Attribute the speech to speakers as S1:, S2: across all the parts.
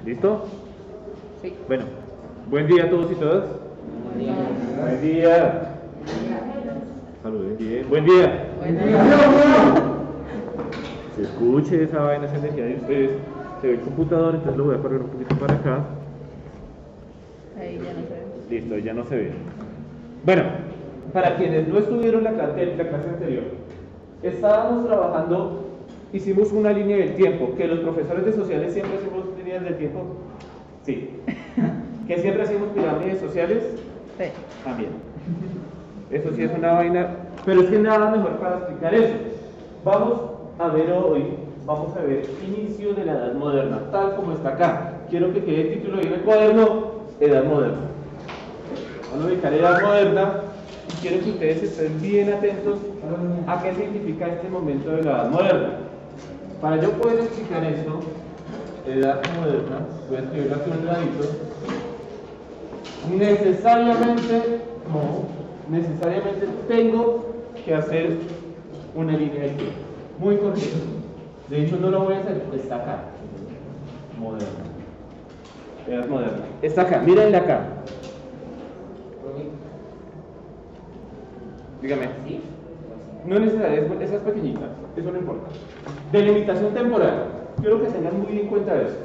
S1: ¿Listo?
S2: Sí.
S1: Bueno, buen día a todos y todas.
S2: Buen día.
S1: Buen día. Saluden bien. Buen día.
S2: Buen día.
S1: Se escuche esa vaina, esa energía de ustedes. Se ve el computador, entonces lo voy a correr un poquito para acá.
S2: Ahí ya no se ve.
S1: Listo, ya no se ve. Bueno, para quienes no estuvieron la clase anterior, estábamos trabajando, hicimos una línea del tiempo, que los profesores de sociales siempre hacemos líneas del tiempo. Sí. ¿Que siempre hacemos pirámides sociales?
S2: Sí.
S1: También. Eso sí es una vaina, pero es que nada mejor para explicar eso. Vamos a ver hoy, vamos a ver inicio de la Edad Moderna, tal como está acá. Quiero que quede el título ahí en el cuaderno, Edad Moderna. Vamos a ubicar Edad Moderna y quiero que ustedes estén bien atentos a qué significa este momento de la Edad Moderna. Para yo poder explicar esto, Edad Moderna, voy a escribirlo aquí un ladito. Necesariamente tengo que hacer una línea de tiempo muy cortita. De hecho, no lo voy a hacer, está acá. Moderna. Edad Moderna. Está acá, mírenla acá. Dígame. No es necesario, esa es pequeñita, eso no importa. Delimitación temporal. Quiero que tengan muy en cuenta eso.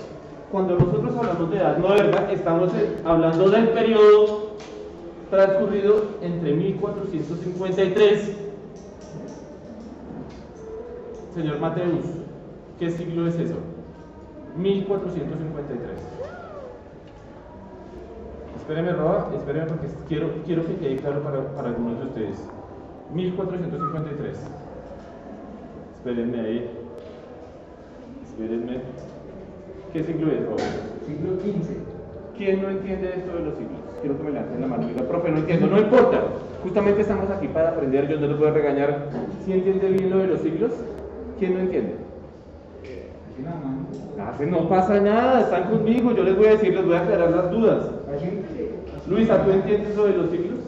S1: Cuando nosotros hablamos de Edad Moderna, estamos hablando del periodo transcurrido entre 1453. Señor Mateus, ¿qué siglo es eso? 1453. Espéreme, Roa, espéreme porque quiero que quede claro para algunos de ustedes. 1453. Espérenme ahí. Espérenme. ¿Qué siglo es, Roa?
S3: Siglo XV.
S1: ¿Quién no entiende esto de los siglos? Quiero que me levanten la mano. Diga, profe, no entiendo. No importa. Justamente estamos aquí para aprender. Yo no les voy a regañar. ¿Sí entiende bien lo de los siglos? ¿Quién no entiende? No pasa nada. Están conmigo. Yo les voy a decir, les voy a aclarar las dudas. Luisa, ¿tú entiendes lo de los siglos?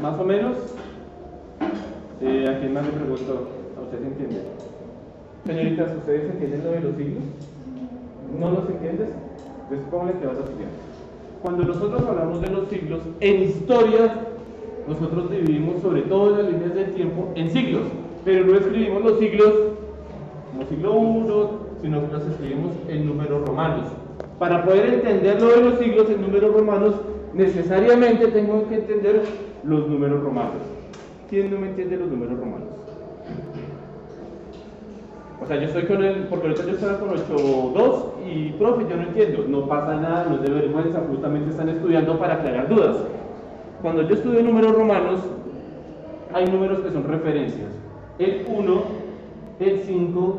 S1: ¿Más o menos? ¿A quién más le pregunto? ¿A usted se entiende? Señoritas, ¿ustedes entienden lo de los siglos? ¿No los entiendes? Entonces, ¿cómo les queda la siguiente? Cuando nosotros hablamos de los siglos, en historia, nosotros dividimos sobre todo las líneas del tiempo en siglos, pero no escribimos los siglos como siglo 1, sino que los escribimos en números romanos. Para poder entender lo de los siglos en números romanos, necesariamente tengo que entender los números romanos. ¿Quién no me entiende los números romanos? O sea, yo estoy con él, porque ahorita yo estaba con 8.2 y profe, yo no entiendo. No pasa nada, no es de vergüenza, justamente están estudiando para aclarar dudas. Cuando yo estudio números romanos, hay números que son referencias. El 1, el 5,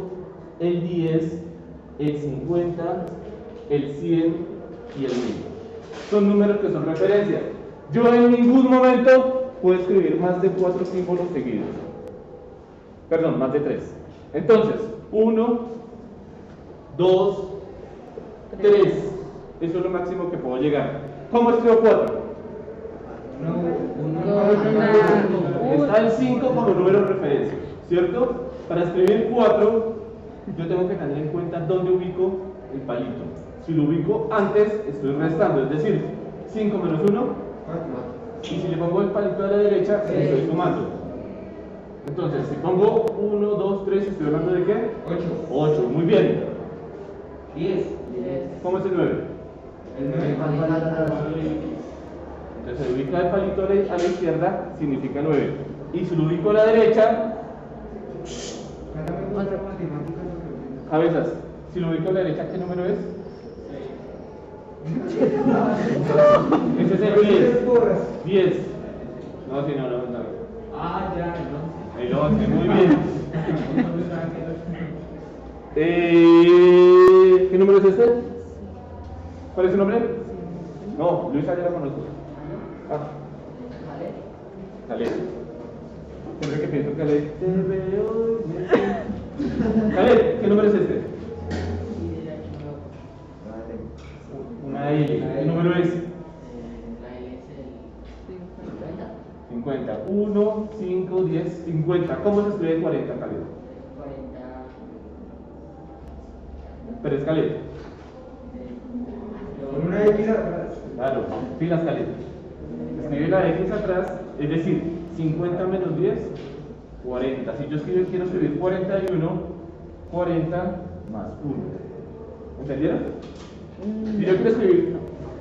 S1: el 10, el 50, el 100 y el 1000. Son números que son referencias. Yo en ningún momento puedo escribir más de 4 símbolos seguidos. Perdón, más de 3. Entonces, 1, 2, 3. Eso es lo máximo que puedo llegar. ¿Cómo escribo 4? Está el 5 como número de referencia, ¿cierto? Para escribir 4, yo tengo que tener en cuenta dónde ubico el palito. Si lo ubico antes, estoy restando, es decir, 5 menos 1, 4. Y si le pongo el palito a la derecha, estoy sumando. Entonces, si pongo 1, 2, 3, ¿estoy hablando de qué? 8, muy bien.
S3: 10.
S1: ¿Cómo es el 9?
S3: El 9
S1: Entonces, si ubica el palito a la izquierda, significa 9. Y si lo ubico a la derecha, cabezas, si lo ubico a la derecha, ¿qué número es? Ese es el 10. 10. No, si no.
S3: Ah, ya, no.
S1: Ahí lo hace, muy bien. ¿Qué número es este? ¿Cuál es su nombre? No, Luisa ya la conozco. Caleb. Siempre que pienso Caleb, te veo y me siento. Caleb, ¿qué número es este? Una L. ¿Qué número es?
S3: La L es el
S1: 50. 1, 5, 10, 50. ¿Cómo se escribe 40, Caleb?
S3: 40.
S1: Pero es Caleb.
S4: Una X atrás.
S1: Claro, pilas calientes. Escribe la X atrás, es decir, 50 menos 10, 40. Si yo quiero escribir 41, 40 más 1. ¿Entendieron? Si yo quiero escribir,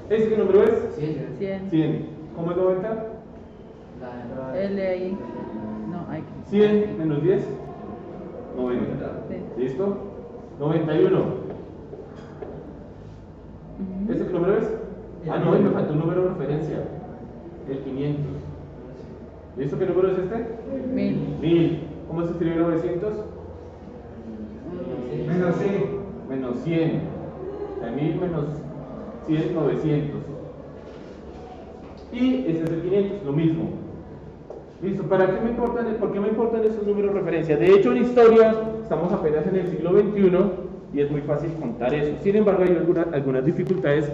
S1: ¿ese qué número es?
S3: Sí,
S2: 100.
S1: 100. ¿Cómo es 90?
S2: L ahí. No, hay
S1: 100 menos 10, 90.
S2: Sí.
S1: ¿Listo? 91. ¿Ese qué número es? Ah, no, me faltó un número de referencia. El 500. ¿Listo? ¿Qué número es este?
S2: 1000.
S1: 1000. ¿Cómo se escribe 900?
S4: Menos C.
S1: Menos 100. De 1000 menos 100, 900. Y ese es el 500, lo mismo. ¿Listo? ¿Para qué me importan, por qué me importan esos números de referencia? De hecho, en historia estamos apenas en el siglo XXI y es muy fácil contar eso. Sin embargo, hay algunas dificultades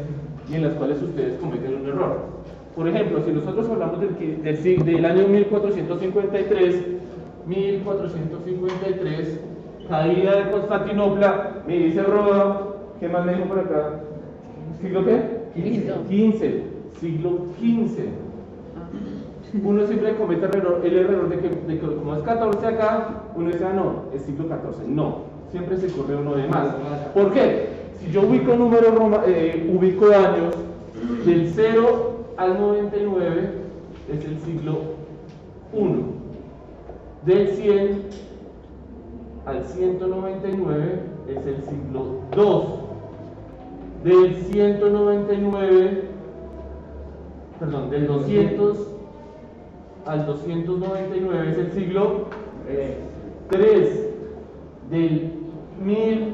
S1: y en las cuales ustedes cometen un error. Por ejemplo, si nosotros hablamos del año 1453, caída de Constantinopla, me dice Roda, ¿qué más me dijo por acá? ¿Siglo qué?
S2: Quinto.
S1: 15, siglo XV. Uno siempre comete el error de que como es 14 acá, uno dice, ah, no, es siglo XIV. No, siempre se corre uno de más. ¿Por qué? Si yo ubico números, ubico años, del 0 al 99 es el siglo I. Del 100 al 199 es el siglo II. Del 200 al 299 es el siglo III. Del 1000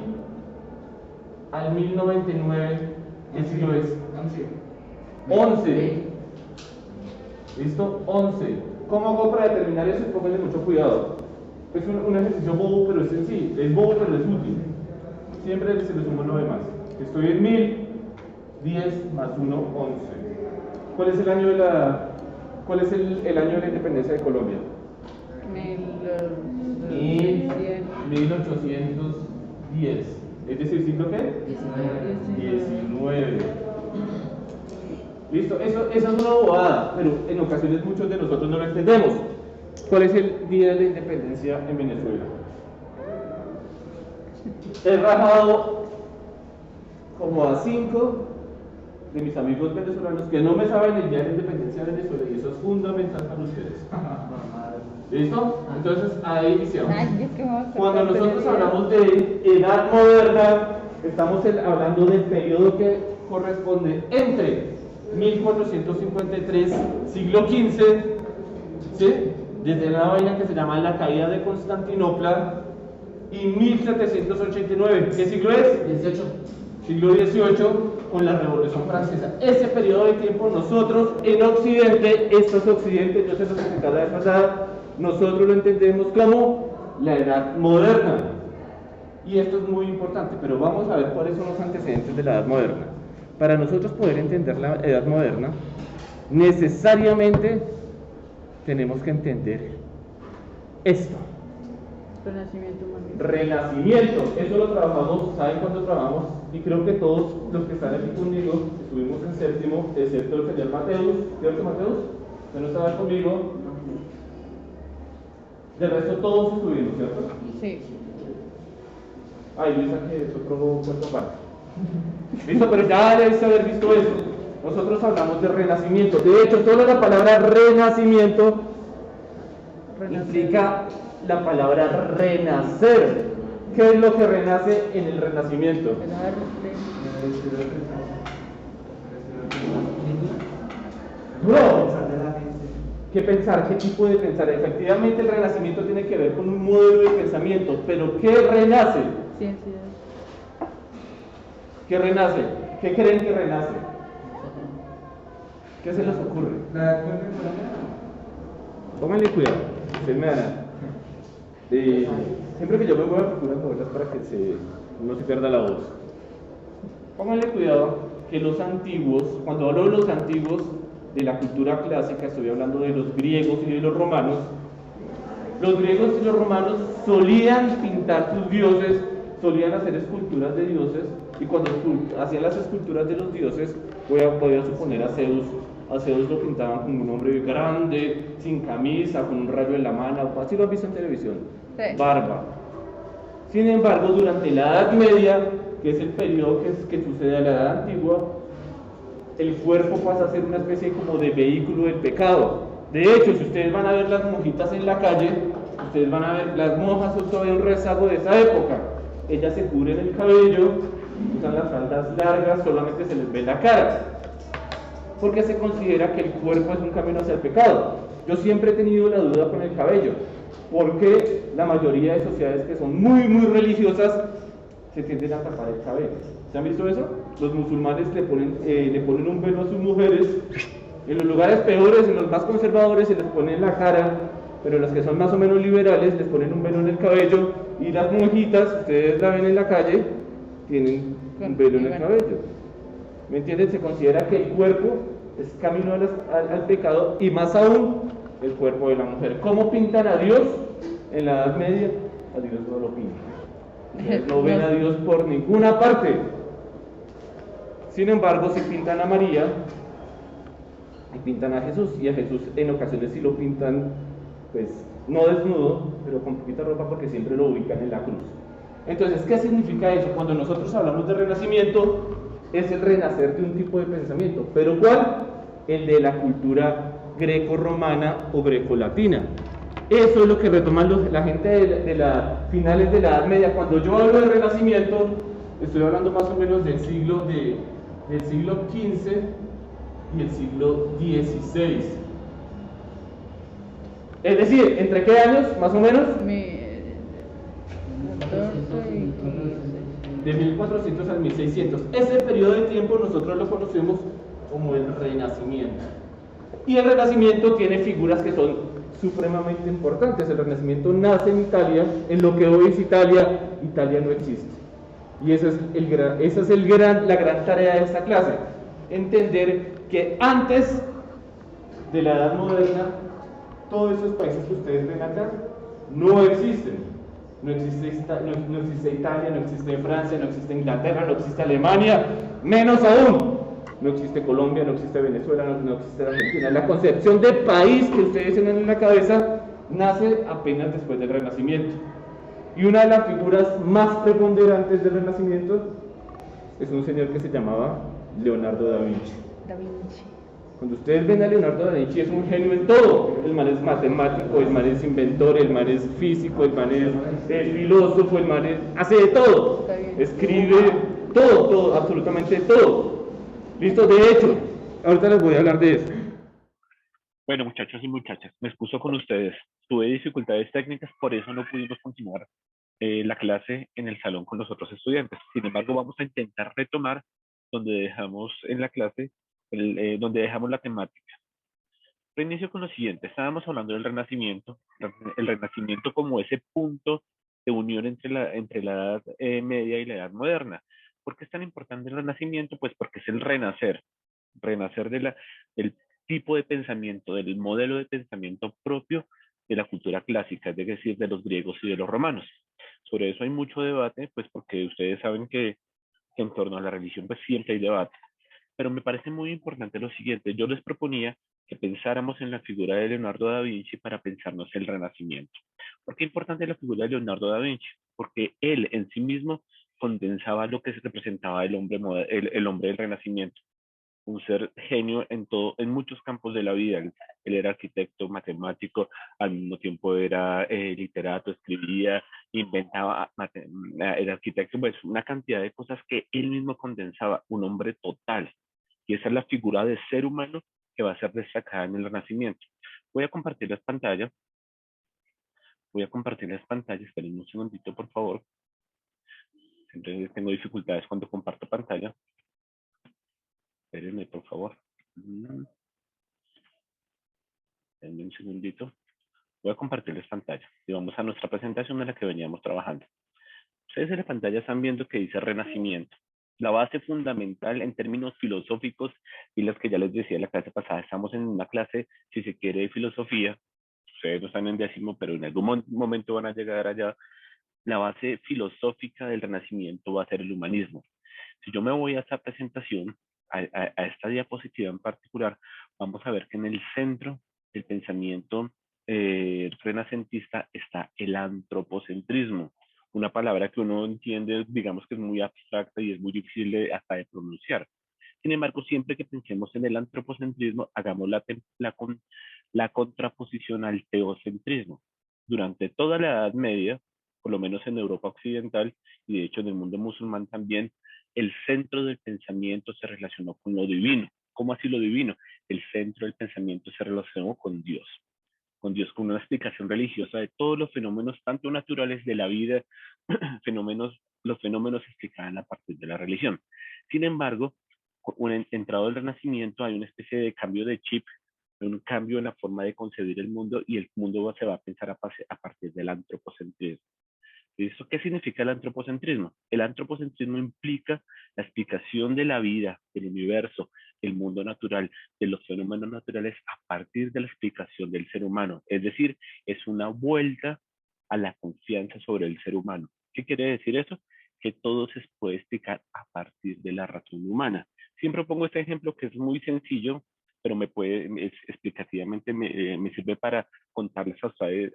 S1: al 1099 el siglo es 11. ¿Listo? 11. ¿Cómo hago para determinar eso? Pónganle mucho cuidado. Es un ejercicio bobo, pero es sencillo. Es bobo, pero es útil. Siempre se le suma uno de más. Estoy en 1000, 10 más 1, 11. ¿Cuál es el año de la independencia de Colombia? 1810. Es decir, ¿siglo qué? 19. Listo, eso es una bobada, pero en ocasiones muchos de nosotros no lo entendemos. ¿Cuál es el día de la independencia en Venezuela? He rajado como a 5 de mis amigos venezolanos que no me saben el día de la independencia de Venezuela y eso es fundamental para ustedes. ¿Listo? Entonces ahí iniciamos.
S2: Ay, es que me voy a cortar
S1: Cuando nosotros
S2: el video.
S1: hablamos de edad moderna, estamos hablando del periodo que corresponde entre 1453, siglo XV, ¿sí? Desde una vaina que se llama la caída de Constantinopla, y 1789. ¿Qué siglo es?
S3: 18.
S1: Siglo XVIII, con la Revolución Francesa. Ese periodo de tiempo nosotros en Occidente, esto es Occidente, yo se lo explicaba la vez pasada, nosotros lo entendemos como la edad moderna. Y esto es muy importante, pero vamos a ver cuáles son los antecedentes de la edad moderna. Para nosotros poder entender la edad moderna, necesariamente tenemos que entender esto.
S2: Renacimiento humano.
S1: Renacimiento, eso lo trabajamos, ¿saben cuándo trabajamos? Y creo que todos los que están aquí conmigo estuvimos en séptimo, excepto el señor Mateus, ¿cierto Mateus? ¿Usted no estaba conmigo? Del resto todos estuvimos, ¿cierto?
S2: Sí.
S1: Ay, Luisa, que es otro cuarto parte. Listo, pero ya debes haber visto eso. Nosotros hablamos de renacimiento. De hecho, solo la palabra renacimiento implica la palabra renacer. ¿Qué es lo que renace en el renacimiento?
S2: El arte.
S1: Bro, ¿qué pensar? ¿Qué tipo de pensar? Efectivamente, el renacimiento tiene que ver con un modelo de pensamiento, pero ¿qué renace?
S2: Ciencias.
S1: ¿Qué renace? ¿Qué creen que renace? ¿Qué se les ocurre?
S4: La edad contemporánea.
S1: Pónganle cuidado, ustedes me dan. Siempre que yo me voy a procurar moverlas para que no se pierda la voz. Pónganle cuidado que los antiguos, cuando hablo de los antiguos de la cultura clásica, estoy hablando de los griegos y de los romanos. Los griegos y los romanos solían pintar sus dioses, solían hacer esculturas de dioses, y cuando hacían las esculturas de los dioses, Podría suponer a Zeus lo pintaban como un hombre grande, sin camisa, con un rayo en la mano, así lo han visto en televisión,
S2: Sí.
S1: barba. Sin embargo, durante la Edad Media, que es el periodo que sucede a la Edad Antigua, el cuerpo pasa a ser una especie como de vehículo del pecado. De hecho, si ustedes van a ver las monjitas en la calle, ustedes van a ver, las monjas son todavía un rezago de esa época. Ellas se cubren el cabello, usan las faldas largas, solamente se les ve la cara, porque se considera que el cuerpo es un camino hacia el pecado. Yo siempre he tenido la duda con el cabello, porque la mayoría de sociedades que son muy, muy religiosas se tienden a tapar el cabello. ¿Se han visto eso? Los musulmanes le ponen un velo a sus mujeres. En los lugares peores, en los más conservadores, se les pone en la cara, pero en los que son más o menos liberales les ponen un velo en el cabello. Y las monjitas, ustedes la ven en la calle, tienen un velo en el cabello. ¿Me entienden? Se considera que el cuerpo es camino al pecado, y más aún el cuerpo de la mujer. ¿Cómo pintan a Dios en la Edad Media? A Dios no lo pintan. Ustedes no ven a Dios por ninguna parte. Sin embargo, si pintan a María y pintan a Jesús, y a Jesús en ocasiones sí lo pintan, pues no desnudo, pero con poquita ropa, porque siempre lo ubican en la cruz. Entonces, ¿qué significa eso? Cuando nosotros hablamos de renacimiento, es el renacer de un tipo de pensamiento. ¿Pero cuál? El de la cultura greco-romana o greco-latina. Eso es lo que retoman la gente de las finales de la Edad Media. Cuando yo hablo de renacimiento, estoy hablando más o menos del siglo XV y el siglo XVI. Es decir, ¿entre qué años, más o menos?
S2: 14 y 15.
S1: De 1400 al 1600. Ese periodo de tiempo nosotros lo conocemos como el Renacimiento. Y el Renacimiento tiene figuras que son supremamente importantes. El Renacimiento nace en Italia, en lo que hoy es Italia. Italia no existe. Y esa es la gran tarea de esta clase. Entender que antes de la Edad Moderna, todos esos países que ustedes ven acá no existen. No existe Italia, no existe Francia, no existe Inglaterra, no existe Alemania, menos aún. No existe Colombia, no existe Venezuela, no existe Argentina. La concepción de país que ustedes tienen en la cabeza nace apenas después del Renacimiento. Y una de las figuras más preponderantes del Renacimiento es un señor que se llamaba Leonardo da Vinci.
S2: Da Vinci.
S1: Cuando ustedes ven a Leonardo da Vinci, es un genio en todo. El man es matemático, el man es inventor, el man es físico, el man es filósofo, el man hace de todo. Escribe todo, absolutamente todo. ¿Listo? De hecho, ahorita les voy a hablar de eso.
S5: Bueno, muchachos y muchachas, me excuso con ustedes. Tuve dificultades técnicas, por eso no pudimos continuar la clase en el salón con los otros estudiantes. Sin embargo, vamos a intentar retomar donde dejamos en la clase, donde dejamos la temática. Reinicio con lo siguiente. Estábamos hablando del Renacimiento, el Renacimiento como ese punto de unión entre la Edad Media y la Edad Moderna. ¿Por qué es tan importante el Renacimiento? Pues porque es el renacer del tipo de pensamiento, del modelo de pensamiento propio de la cultura clásica, es decir, de los griegos y de los romanos. Sobre eso hay mucho debate, pues porque ustedes saben que en torno a la religión pues siempre hay debate. Pero me parece muy importante lo siguiente. Yo les proponía que pensáramos en la figura de Leonardo da Vinci para pensarnos el Renacimiento. ¿Por qué es importante la figura de Leonardo da Vinci? Porque él en sí mismo condensaba lo que se representaba el hombre del Renacimiento. Un ser genio en muchos campos de la vida. Él era arquitecto, matemático, al mismo tiempo era literato, escribía, inventaba, era arquitecto, pues una cantidad de cosas que él mismo condensaba, un hombre total. Y esa es la figura de ser humano que va a ser destacada en el Renacimiento. Voy a compartir las pantallas. Esperen un segundito, por favor. Siempre tengo dificultades cuando comparto pantalla. Espérenme, por favor. Denme un segundito. Voy a compartirles pantalla. Y vamos a nuestra presentación en la que veníamos trabajando. Ustedes en la pantalla están viendo que dice Renacimiento. La base fundamental en términos filosóficos y las que ya les decía en la clase pasada. Estamos en una clase, si se quiere, de filosofía. Ustedes no están en 10º, pero en algún momento van a llegar allá. La base filosófica del Renacimiento va a ser el humanismo. Si yo me voy a esta presentación, a esta diapositiva en particular, vamos a ver que en el centro del pensamiento renacentista está el antropocentrismo, una palabra que uno entiende, digamos que es muy abstracta y es muy difícil hasta de pronunciar. Sin embargo, siempre que pensemos en el antropocentrismo, hagamos la contraposición al teocentrismo. Durante toda la Edad Media, por lo menos en Europa Occidental y de hecho en el mundo musulmán también, el centro del pensamiento se relacionó con lo divino. ¿Cómo así lo divino? El centro del pensamiento se relacionó con Dios, con una explicación religiosa de todos los fenómenos, tanto naturales de la vida, los fenómenos se explicaban a partir de la religión. Sin embargo, entrado el Renacimiento, hay una especie de cambio de chip, un cambio en la forma de concebir el mundo y el mundo se va a pensar a partir del antropocentrismo. ¿Eso qué significa el antropocentrismo? El antropocentrismo implica la explicación de la vida, del universo, el mundo natural, de los fenómenos naturales a partir de la explicación del ser humano. Es decir, es una vuelta a la confianza sobre el ser humano. ¿Qué quiere decir eso? Que todo se puede explicar a partir de la razón humana. Siempre pongo este ejemplo que es muy sencillo, pero explicativamente me sirve para contarles a ustedes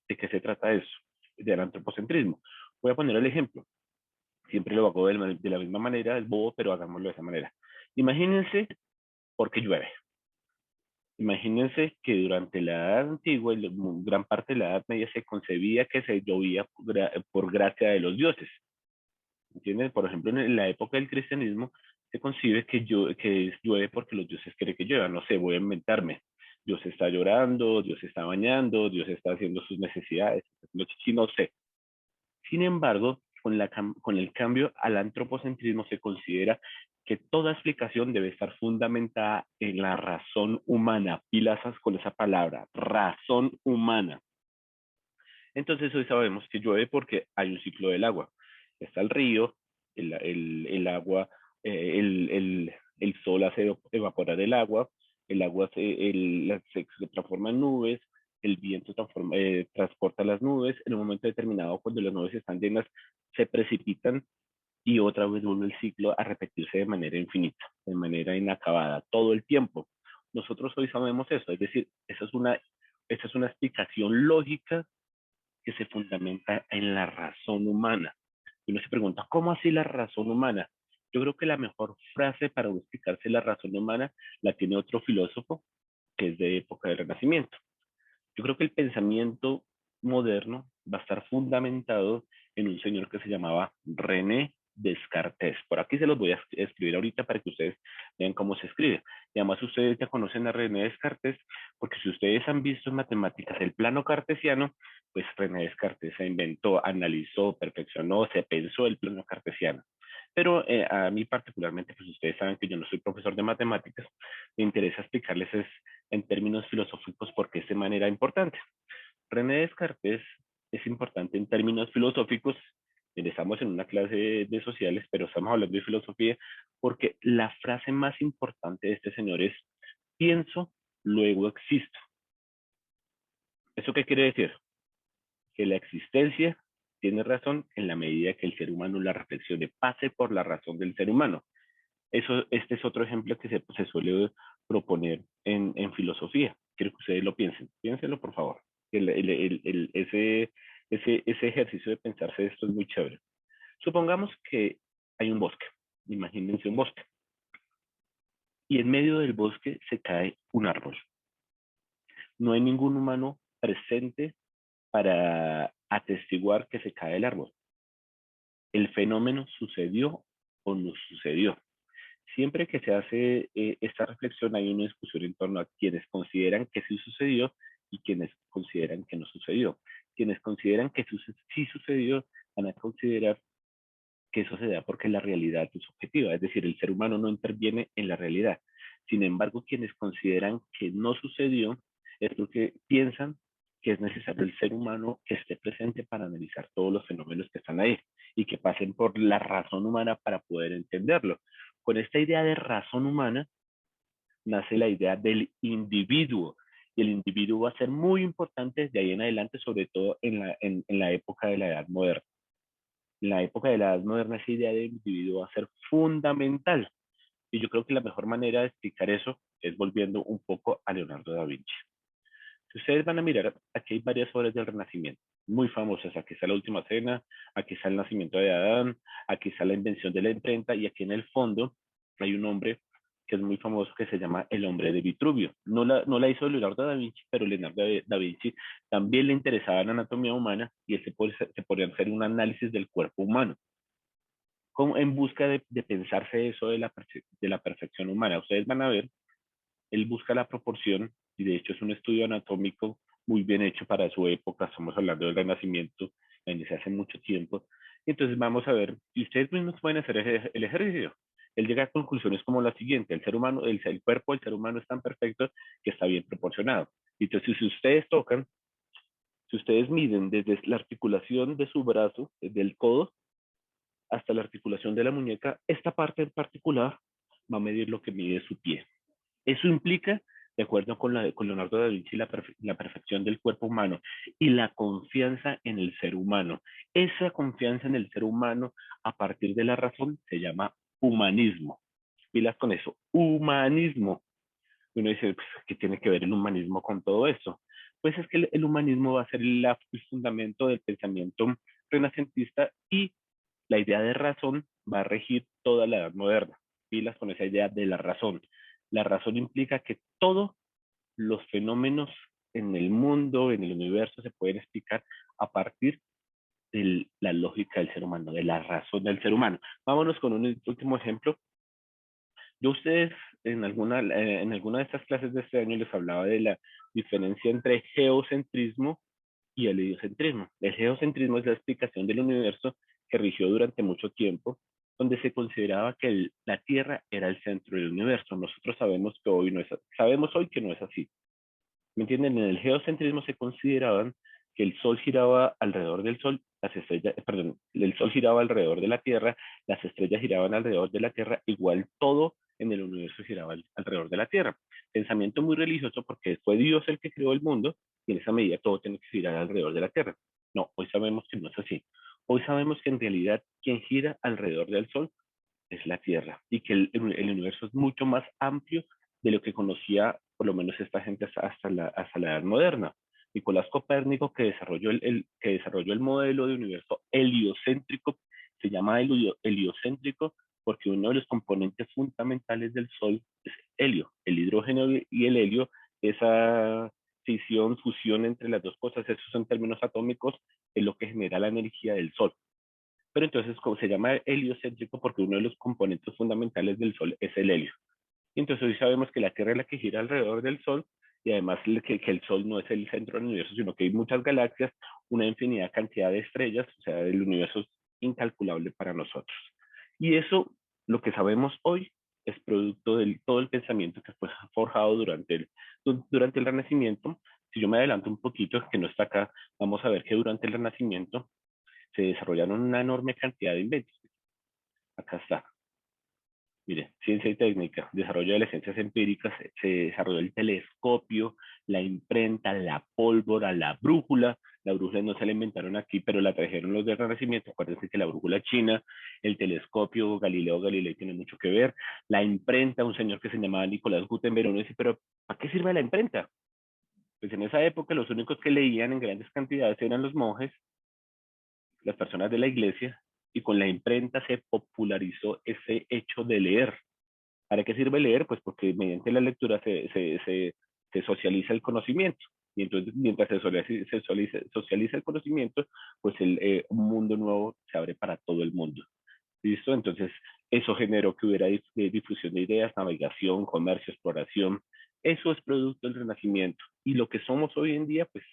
S5: de qué se trata eso, del antropocentrismo. Voy a poner el ejemplo. Siempre lo hago de la misma manera, es bobo, pero hagámoslo de esa manera. Imagínense porque llueve. Imagínense que durante la Edad Antigua y gran parte de la Edad Media se concebía que se llovía por gracia de los dioses. ¿Entienden? Por ejemplo, en la época del cristianismo se concibe que llueve porque los dioses quieren que llueva. No sé, voy a inventarme. Dios está llorando, Dios está bañando, Dios está haciendo sus necesidades, no sé. Sin embargo, con el cambio al antropocentrismo se considera que toda explicación debe estar fundamentada en la razón humana. Pilas con esa palabra, razón humana. Entonces hoy sabemos que llueve porque hay un ciclo del agua. Está el río, el agua, el sol hace evaporar el agua se transforma en nubes, el viento transporta las nubes, en un momento determinado cuando las nubes están llenas se precipitan y otra vez vuelve el ciclo a repetirse de manera infinita, de manera inacabada, todo el tiempo. Nosotros hoy sabemos eso, es decir, esa es una explicación lógica que se fundamenta en la razón humana. Y uno se pregunta, ¿cómo así la razón humana? Yo creo que la mejor frase para explicarse la razón humana la tiene otro filósofo que es de época del Renacimiento. Yo creo que el pensamiento moderno va a estar fundamentado en un señor que se llamaba René Descartes. Por aquí se los voy a escribir ahorita para que ustedes vean cómo se escribe. Y además ustedes ya conocen a René Descartes, porque si ustedes han visto en matemáticas el plano cartesiano, pues René Descartes se inventó, analizó, perfeccionó, se pensó el plano cartesiano. Pero a mí particularmente, pues ustedes saben que yo no soy profesor de matemáticas, me interesa explicarles en términos filosóficos por qué es de manera importante. René Descartes es importante en términos filosóficos. Estamos en una clase de sociales, pero estamos hablando de filosofía porque la frase más importante de este señor es pienso, luego existo. ¿Eso qué quiere decir? Que la existencia tiene razón en la medida que el ser humano la reflexione, pase por la razón del ser humano. Este es otro ejemplo que se suele proponer en filosofía. Quiero que ustedes lo piensen. Piénsenlo, por favor. Ese ejercicio de pensarse esto es muy chévere. Supongamos que hay un bosque. Imagínense un bosque. Y en medio del bosque se cae un árbol. No hay ningún humano presente para atestiguar que se cae el árbol. El fenómeno sucedió o no sucedió. Siempre que se hace esta reflexión hay una discusión en torno a quienes consideran que sí sucedió y quienes consideran que no sucedió. Quienes consideran que sí sucedió van a considerar que eso se da porque la realidad es objetiva, es decir, el ser humano no interviene en la realidad. Sin embargo, quienes consideran que no sucedió es porque piensan que es necesario el ser humano que esté presente para analizar todos los fenómenos que están ahí y que pasen por la razón humana para poder entenderlo. Con esta idea de razón humana nace la idea del individuo, y el individuo va a ser muy importante desde ahí en adelante, sobre todo en la época de la Edad Moderna. En la época de la Edad Moderna, esa idea de individuo va a ser fundamental. Y yo creo que la mejor manera de explicar eso es volviendo un poco a Leonardo da Vinci. Si ustedes van a mirar, aquí hay varias obras del Renacimiento, muy famosas. Aquí está la Última Cena, aquí está el nacimiento de Adán, aquí está la invención de la imprenta, y aquí en el fondo hay un hombre que es muy famoso que se llama el hombre de Vitruvio. No la hizo Leonardo da Vinci, pero Leonardo da Vinci también le interesaba la anatomía humana y él se podría hacer un análisis del cuerpo humano en busca de pensarse eso de la perfección humana. Ustedes van a ver, él busca la proporción, y de hecho es un estudio anatómico muy bien hecho para su época. Estamos hablando del Renacimiento, desde hace mucho tiempo. Entonces vamos a ver, y ustedes mismos pueden hacer el ejercicio. Él llega a conclusiones como la siguiente: el ser humano, el cuerpo del ser humano es tan perfecto que está bien proporcionado. Entonces, si ustedes tocan, si ustedes miden desde la articulación de su brazo, desde el codo hasta la articulación de la muñeca, esta parte en particular va a medir lo que mide su pie. Eso implica, de acuerdo con Leonardo da Vinci, la perfección del cuerpo humano y la confianza en el ser humano. Esa confianza en el ser humano a partir de la razón se llama humanismo. Pilas con eso, humanismo. Uno dice, pues, ¿qué tiene que ver el humanismo con todo eso? Pues es que el humanismo va a ser el fundamento del pensamiento renacentista, y la idea de razón va a regir toda la edad moderna. Pilas con esa idea de la razón. La razón implica que todos los fenómenos en el mundo, en el universo, se pueden explicar a partir de la lógica del ser humano, de la razón del ser humano. Vámonos con un último ejemplo. Yo a ustedes en alguna de estas clases de este año les hablaba de la diferencia entre geocentrismo y el heliocentrismo. El geocentrismo es la explicación del universo que rigió durante mucho tiempo, donde se consideraba que la Tierra era el centro del universo. Nosotros sabemos que hoy no es, sabemos hoy que no es así. ¿Me entienden? En el geocentrismo se consideraban que el Sol giraba alrededor del Sol, las estrellas, perdón, el Sol giraba alrededor de la Tierra, las estrellas giraban alrededor de la Tierra, igual todo en el universo giraba alrededor de la Tierra. Pensamiento muy religioso, porque fue Dios el que creó el mundo y en esa medida todo tiene que girar alrededor de la Tierra. No, hoy sabemos que no es así. Hoy sabemos que en realidad quien gira alrededor del Sol es la Tierra, y que el universo es mucho más amplio de lo que conocía por lo menos esta gente hasta la Edad Moderna. Nicolás Copérnico, que desarrolló el modelo de universo heliocéntrico, se llama heliocéntrico porque uno de los componentes fundamentales del Sol es helio. El hidrógeno y el helio, esa fisión, fusión entre las dos cosas, esos son términos atómicos, es lo que genera la energía del Sol. Pero entonces, como se llama heliocéntrico porque uno de los componentes fundamentales del Sol es el helio. Y entonces hoy sabemos que la Tierra es la que gira alrededor del Sol, y además que el Sol no es el centro del universo, sino que hay muchas galaxias, una infinidad cantidad de estrellas. O sea, el universo es incalculable para nosotros. Y eso, lo que sabemos hoy, es producto de todo el pensamiento que fue forjado durante el Renacimiento. Si yo me adelanto un poquito, que no está acá, vamos a ver que durante el Renacimiento se desarrollaron una enorme cantidad de inventos. Acá está. Mire, ciencia y técnica, desarrollo de las ciencias empíricas, se desarrolló el telescopio, la imprenta, la pólvora, la brújula. La brújula no se la inventaron aquí, pero la trajeron los del Renacimiento. Acuérdense que la brújula china, el telescopio, Galileo Galilei tiene mucho que ver. La imprenta, un señor que se llamaba Nicolás Gutenberg, uno dice, pero ¿para qué sirve la imprenta? Pues en esa época los únicos que leían en grandes cantidades eran los monjes, las personas de la iglesia, y con la imprenta se popularizó ese hecho de leer. ¿Para qué sirve leer? Pues porque mediante la lectura se socializa el conocimiento. Y entonces, mientras socializa el conocimiento, pues un mundo nuevo se abre para todo el mundo. ¿Listo? Entonces, eso generó que hubiera difusión de ideas, navegación, comercio, exploración. Eso es producto del Renacimiento. Y lo que somos hoy en día, pues,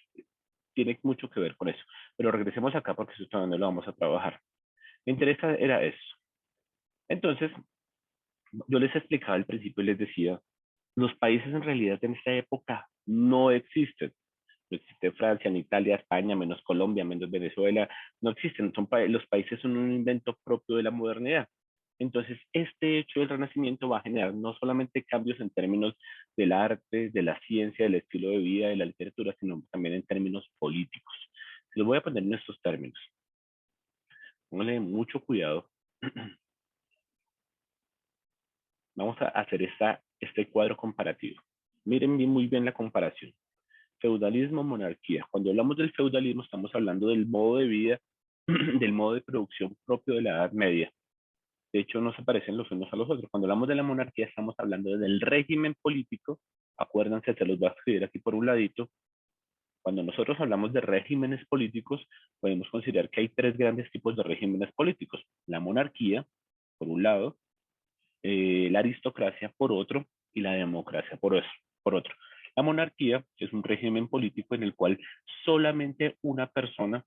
S5: tiene mucho que ver con eso. Pero regresemos acá porque eso también lo vamos a trabajar. Me interesa era eso. Entonces, yo les explicaba al principio y les decía, los países en realidad en esta época no existen. No existe Francia, ni Italia, España, menos Colombia, menos Venezuela, no existen. Los países son un invento propio de la modernidad. Entonces, este hecho del Renacimiento va a generar no solamente cambios en términos del arte, de la ciencia, del estilo de vida, de la literatura, sino también en términos políticos. Les voy a poner en estos términos. Póngale mucho cuidado. Vamos a hacer este cuadro comparativo. Miren bien, muy bien la comparación. Feudalismo, monarquía. Cuando hablamos del feudalismo estamos hablando del modo de vida, del modo de producción propio de la Edad Media. De hecho, no se parecen los unos a los otros. Cuando hablamos de la monarquía estamos hablando del régimen político. Acuérdense, se los voy a escribir aquí por un ladito. Cuando nosotros hablamos de regímenes políticos, podemos considerar que hay tres grandes tipos de regímenes políticos. La monarquía, por un lado, la aristocracia por otro y la democracia por otro. La monarquía es un régimen político en el cual solamente una persona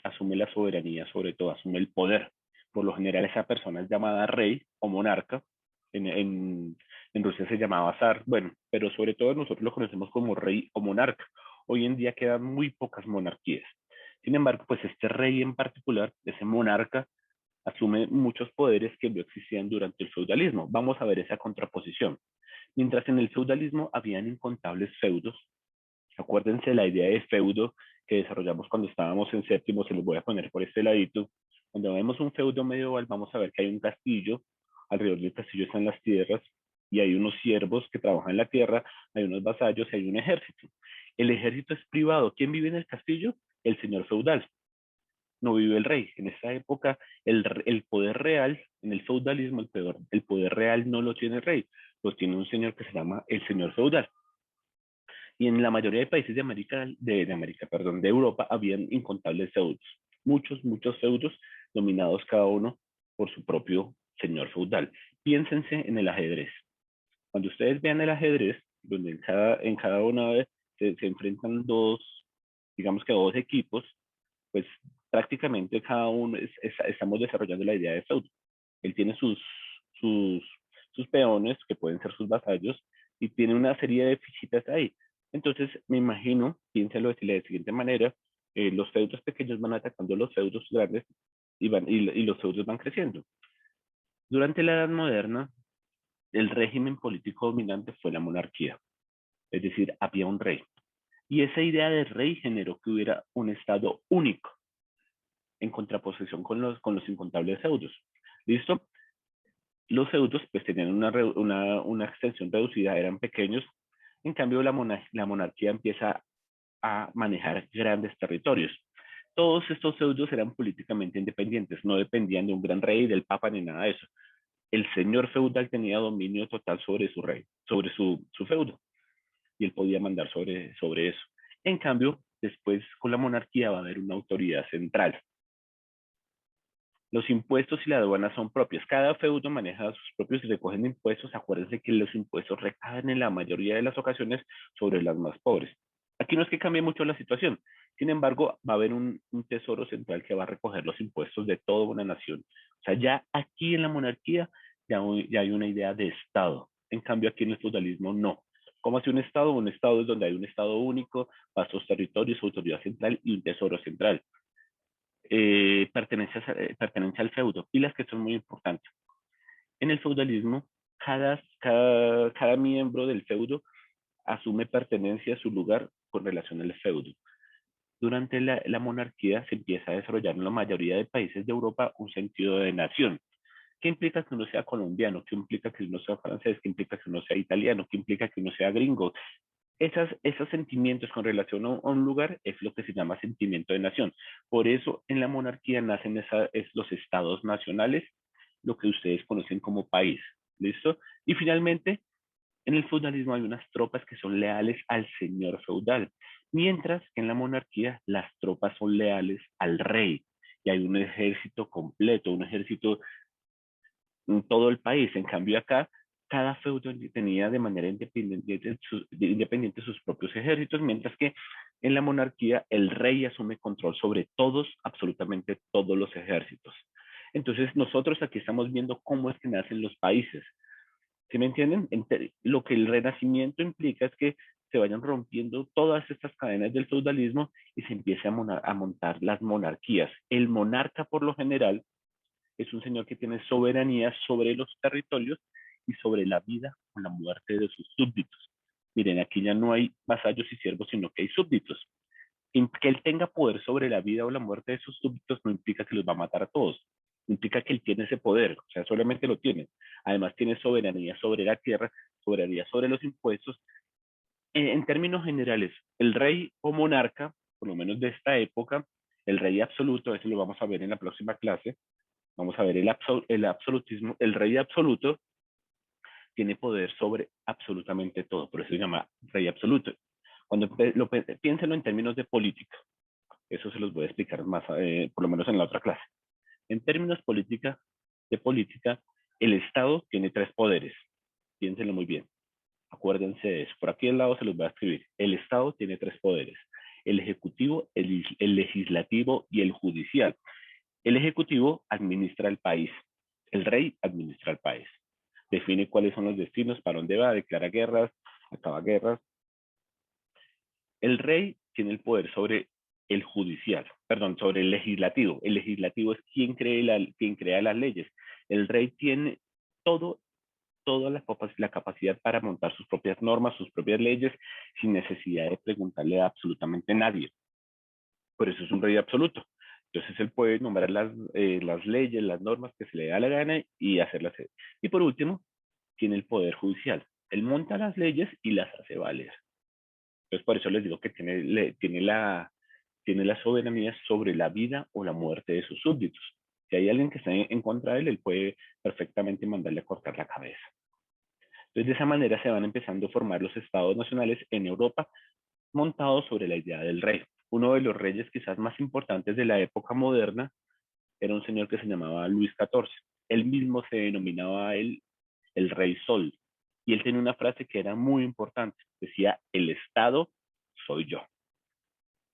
S5: asume la soberanía, sobre todo asume el poder. Por lo general esa persona es llamada rey o monarca. En Rusia se llamaba zar, bueno, pero sobre todo nosotros lo conocemos como rey o monarca. Hoy en día quedan muy pocas monarquías. Sin embargo, pues este rey en particular, ese monarca, asume muchos poderes que no existían durante el feudalismo. Vamos a ver esa contraposición. Mientras en el feudalismo habían incontables feudos, acuérdense la idea de feudo que desarrollamos cuando estábamos en séptimo, se los voy a poner por este ladito. Cuando vemos un feudo medieval, vamos a ver que hay un castillo, alrededor del castillo están las tierras, y hay unos siervos que trabajan en la tierra, hay unos vasallos y hay un ejército. El ejército es privado. ¿Quién vive en el castillo? El señor feudal. No vive el rey. En esa época, el poder real, en el feudalismo, el poder real no lo tiene el rey, lo tiene un señor que se llama el señor feudal. Y en la mayoría de países de Europa, habían incontables feudos. Muchos feudos dominados cada uno por su propio señor feudal. Piénsense en el ajedrez. Cuando ustedes vean el ajedrez, donde en cada una se enfrentan digamos que dos equipos, pues prácticamente cada uno estamos desarrollando la idea de feudo. Él tiene sus, sus peones, que pueden ser sus vasallos, y tiene una serie de fichitas ahí. Entonces, me imagino, piénselo de la siguiente manera, los feudos pequeños van atacando a los feudos grandes y los feudos van creciendo. Durante la Edad Moderna, el régimen político dominante fue la monarquía, es decir, había un rey. Y esa idea de rey generó que hubiera un estado único, en contraposición con los incontables feudos. ¿Listo? Los feudos pues tenían una extensión reducida, eran pequeños. En cambio, la monarquía empieza a manejar grandes territorios. Todos estos feudos eran políticamente independientes, no dependían de un gran rey, del papa, ni nada de eso. El señor feudal tenía dominio total sobre su rey, sobre su feudo, y él podía mandar sobre eso. En cambio, después con la monarquía va a haber una autoridad central. Los impuestos y la aduana son propios. Cada feudo maneja sus propios y recogen impuestos. Acuérdense que los impuestos recaen en la mayoría de las ocasiones sobre las más pobres. Aquí no es que cambie mucho la situación. Sin embargo, va a haber un tesoro central que va a recoger los impuestos de toda una nación. O sea, ya aquí en la monarquía ya hay una idea de Estado. En cambio, aquí en el feudalismo no. ¿Cómo hace un Estado? Un Estado es donde hay un Estado único, vastos territorios, autoridad central y un tesoro central. Pertenencia al feudo, y las que son muy importantes. En el feudalismo, cada miembro del feudo asume pertenencia a su lugar con relación al feudo. Durante la monarquía se empieza a desarrollar en la mayoría de países de Europa un sentido de nación. ¿Qué implica que uno sea colombiano? ¿Qué implica que uno sea francés? ¿Qué implica que uno sea italiano? ¿Qué implica que uno sea gringo? Esos sentimientos con relación a un lugar es lo que se llama sentimiento de nación. Por eso en la monarquía nacen los estados nacionales, lo que ustedes conocen como país. ¿Listo? Y finalmente, en el feudalismo hay unas tropas que son leales al señor feudal, mientras que en la monarquía las tropas son leales al rey. Y hay un ejército completo, un ejército en todo el país. En cambio acá cada feudo tenía de manera independiente sus propios ejércitos, mientras que en la monarquía el rey asume control sobre todos, absolutamente todos los ejércitos. Entonces nosotros aquí estamos viendo cómo es que nacen los países. ¿Sí me entienden? Lo que el renacimiento implica es que se vayan rompiendo todas estas cadenas del feudalismo y se empiece a montar las monarquías. El monarca, por lo general, es un señor que tiene soberanía sobre los territorios y sobre la vida o la muerte de sus súbditos. Miren, aquí ya no hay vasallos y siervos, sino que hay súbditos. Que él tenga poder sobre la vida o la muerte de sus súbditos no implica que los va a matar a todos. Implica que él tiene ese poder, o sea, solamente lo tiene. Además tiene soberanía sobre la tierra, soberanía sobre los impuestos. En términos generales, el rey o monarca, por lo menos de esta época, el rey absoluto, eso lo vamos a ver en la próxima clase, vamos a ver el absolutismo, el rey absoluto tiene poder sobre absolutamente todo, por eso se llama rey absoluto. Cuando piénsenlo en términos de política, eso se los voy a explicar más, por lo menos en la otra clase. En términos de política, el Estado tiene 3 poderes, piénsenlo muy bien. Acuérdense de eso. Por aquí al lado se los voy a escribir. El Estado tiene 3 poderes. El ejecutivo, el legislativo y el judicial. El ejecutivo administra el país. El rey administra el país. Define cuáles son los destinos, para dónde va, declara guerras, acaba guerras. El rey tiene el poder sobre el judicial, perdón, sobre el legislativo. El legislativo es quien crea las leyes. El rey tiene toda la capacidad para montar sus propias normas, sus propias leyes, sin necesidad de preguntarle a absolutamente nadie. Por eso es un rey absoluto. Entonces él puede nombrar las leyes, las normas que se le da la gana y hacerlas. Y por último, tiene el poder judicial. Él monta las leyes y las hace valer. Entonces por eso les digo que tiene la soberanía sobre la vida o la muerte de sus súbditos. Si hay alguien que está en contra de él puede perfectamente mandarle a cortar la cabeza. Entonces, de esa manera se van empezando a formar los estados nacionales en Europa, montados sobre la idea del rey. Uno de los reyes quizás más importantes de la época moderna era un señor que se llamaba Luis XIV. Él mismo se denominaba el rey Sol. Y él tenía una frase que era muy importante. Decía, el Estado soy yo.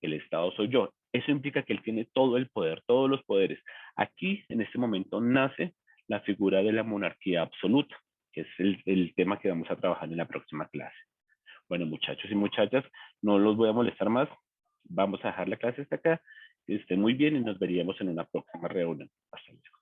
S5: El Estado soy yo. Eso implica que él tiene todo el poder, todos los poderes. Aquí, en este momento, nace la figura de la monarquía absoluta, que es el tema que vamos a trabajar en la próxima clase. Bueno, muchachos y muchachas, no los voy a molestar más. Vamos a dejar la clase hasta acá. Que estén muy bien y nos veríamos en una próxima reunión. Hasta luego.